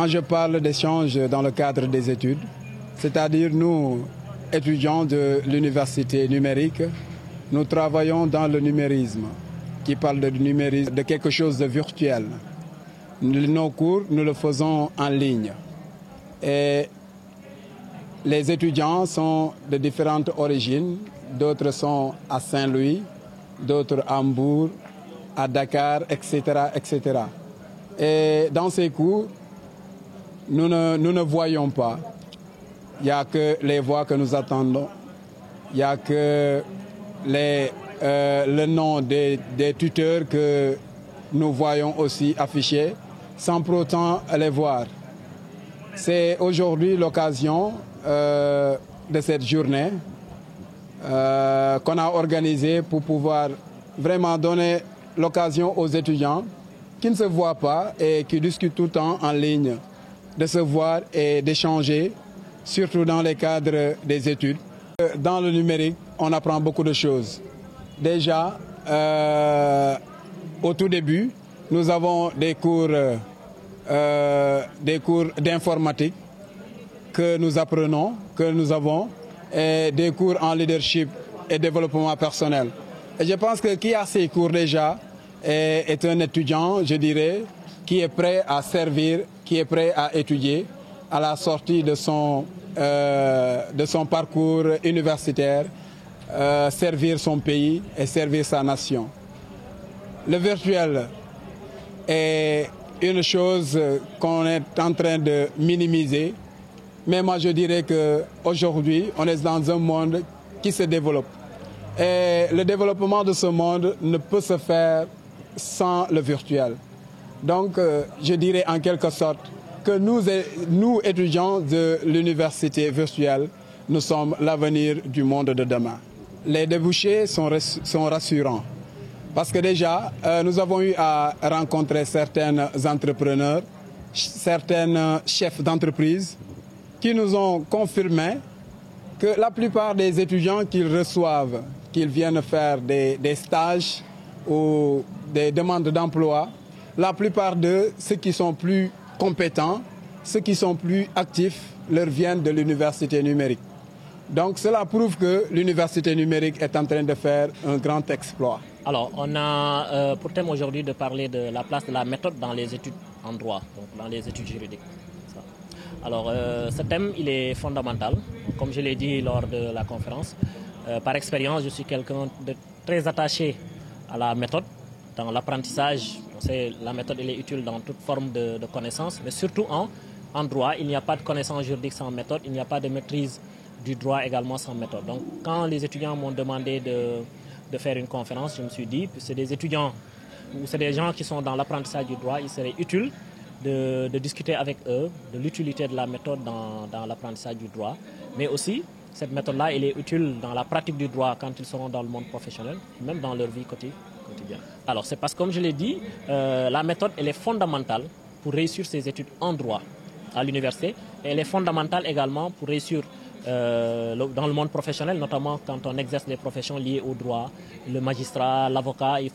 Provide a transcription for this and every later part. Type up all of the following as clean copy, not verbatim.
Quand je parle d'échange dans le cadre des études, c'est-à-dire nous, étudiants de l'université numérique, nous travaillons dans le numérisme, qui parle de numérisme, de quelque chose de virtuel. Nos cours, nous le faisons en ligne. Et les étudiants sont de différentes origines. D'autres sont à Saint-Louis, d'autres à Hambourg, à Dakar, etc., etc. Et dans ces cours, nous ne voyons pas. Il n'y a que les voix que nous attendons. Il n'y a que le nom des tuteurs que nous voyons aussi affichés, sans pour autant les voir. C'est aujourd'hui l'occasion de cette journée qu'on a organisée pour pouvoir vraiment donner l'occasion aux étudiants qui ne se voient pas et qui discutent tout le temps en ligne, de se voir et d'échanger, surtout dans les cadres des études. Dans le numérique, on apprend beaucoup de choses. Déjà, au tout début, nous avons des cours d'informatique que nous apprenons, que nous avons, et des cours en leadership et développement personnel. Et je pense que qui a ces cours déjà est un étudiant, je dirais, qui est prêt à servir, qui est prêt à étudier à la sortie de son parcours universitaire, servir son pays et servir sa nation. Le virtuel est une chose qu'on est en train de minimiser, mais moi je dirais qu'aujourd'hui, on est dans un monde qui se développe. Et le développement de ce monde ne peut se faire sans le virtuel. Donc, je dirais en quelque sorte que nous étudiants de l'université virtuelle, nous sommes l'avenir du monde de demain. Les débouchés sont rassurants. Parce que déjà, nous avons eu à rencontrer certains entrepreneurs, certains chefs d'entreprise qui nous ont confirmé que la plupart des étudiants qu'ils reçoivent, qu'ils viennent faire des stages ou des demandes d'emploi, la plupart de ceux qui sont plus compétents, ceux qui sont plus actifs, leur viennent de l'université numérique. Donc cela prouve que l'université numérique est en train de faire un grand exploit. Alors, on a pour thème aujourd'hui de parler de la place de la méthode dans les études en droit, donc dans les études juridiques. Alors, ce thème, il est fondamental. Comme je l'ai dit lors de la conférence, par expérience, je suis quelqu'un de très attaché à la méthode. Dans l'apprentissage, la méthode elle est utile dans toute forme de connaissance, mais surtout en droit, il n'y a pas de connaissance juridique sans méthode, il n'y a pas de maîtrise du droit également sans méthode. Donc, quand les étudiants m'ont demandé de faire une conférence, je me suis dit que c'est des étudiants ou c'est des gens qui sont dans l'apprentissage du droit, il serait utile de discuter avec eux de l'utilité de la méthode dans l'apprentissage du droit. Mais aussi, cette méthode-là, elle est utile dans la pratique du droit quand ils seront dans le monde professionnel, même dans leur vie quotidienne. Alors, c'est parce que, comme je l'ai dit, la méthode, elle est fondamentale pour réussir ses études en droit à l'université. Et elle est fondamentale également pour réussir dans le monde professionnel, notamment quand on exerce des professions liées au droit, le magistrat, l'avocat, ils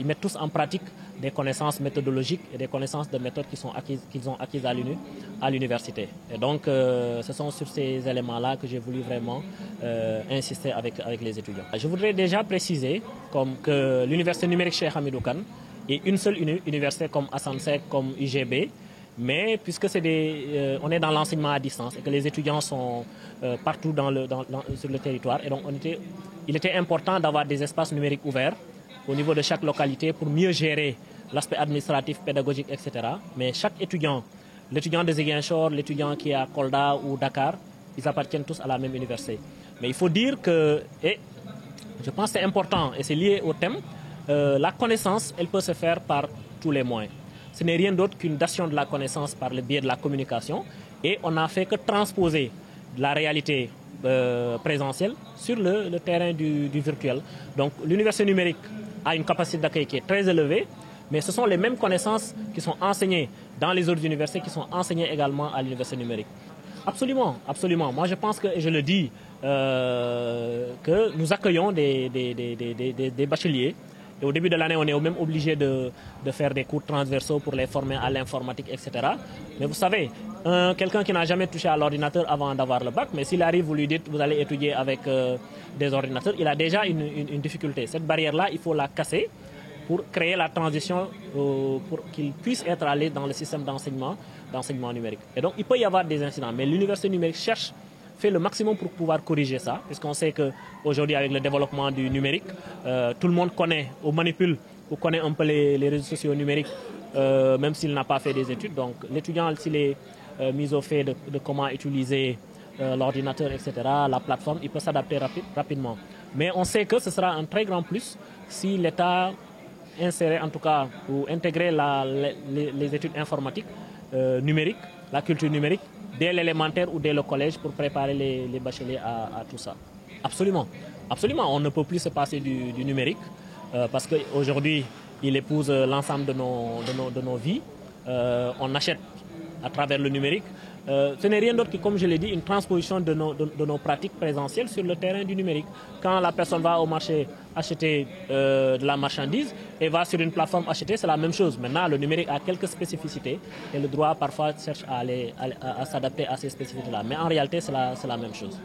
mettent tous en pratique des connaissances méthodologiques et des connaissances de méthode qu'ils ont acquises à l'université. Et donc, ce sont sur ces éléments-là que j'ai voulu vraiment insister avec les étudiants. Je voudrais déjà préciser que l'université numérique Cheikh Hamidou Kane est une seule université comme Assane Seck, comme UGB, mais puisque on est dans l'enseignement à distance et que les étudiants sont partout sur le territoire, et donc il était important d'avoir des espaces numériques ouverts au niveau de chaque localité pour mieux gérer l'aspect administratif, pédagogique, etc. Mais chaque étudiant, l'étudiant de Ziguinchor, l'étudiant qui est à Kolda ou Dakar, ils appartiennent tous à la même université. Mais il faut dire que, et je pense que c'est important et c'est lié au thème, la connaissance, elle peut se faire par tous les moyens. Ce n'est rien d'autre qu'une dation de la connaissance par le biais de la communication et on n'a fait que transposer la réalité présentielle sur le terrain du virtuel. Donc l'université numérique a une capacité d'accueil qui est très élevée, mais ce sont les mêmes connaissances qui sont enseignées dans les autres universités qui sont enseignées également à l'université numérique. Absolument, absolument. Moi je pense que, et je le dis, que nous accueillons des bacheliers Et au début de l'année, on est même obligé de faire des cours transversaux pour les former à l'informatique, etc. Mais vous savez, quelqu'un qui n'a jamais touché à l'ordinateur avant d'avoir le bac, mais s'il arrive, vous lui dites, vous allez étudier avec des ordinateurs, il a déjà une difficulté. Cette barrière-là, il faut la casser pour créer la transition, pour qu'il puisse être allé dans le système d'enseignement numérique. Et donc, il peut y avoir des incidents, mais l'université numérique fait le maximum pour pouvoir corriger ça, puisqu'on sait qu'aujourd'hui, avec le développement du numérique, tout le monde connaît ou manipule ou connaît un peu les réseaux sociaux numériques, même s'il n'a pas fait des études. Donc, l'étudiant, s'il est mis au fait de comment utiliser l'ordinateur, etc., la plateforme, il peut s'adapter rapidement. Mais on sait que ce sera un très grand plus si l'État insérer en tout cas ou intégrer les études informatiques numériques, la culture numérique, dès l'élémentaire ou dès le collège pour préparer les bacheliers à tout ça. Absolument. Absolument, on ne peut plus se passer du numérique parce qu'aujourd'hui, il épouse l'ensemble de nos vies. On achète à travers le numérique. Ce n'est rien d'autre que, comme je l'ai dit, une transposition de nos pratiques présentielles sur le terrain du numérique. Quand la personne va au marché acheter de la marchandise et va sur une plateforme acheter, c'est la même chose. Maintenant, le numérique a quelques spécificités et le droit parfois cherche à s'adapter à ces spécificités-là. Mais en réalité, c'est la même chose.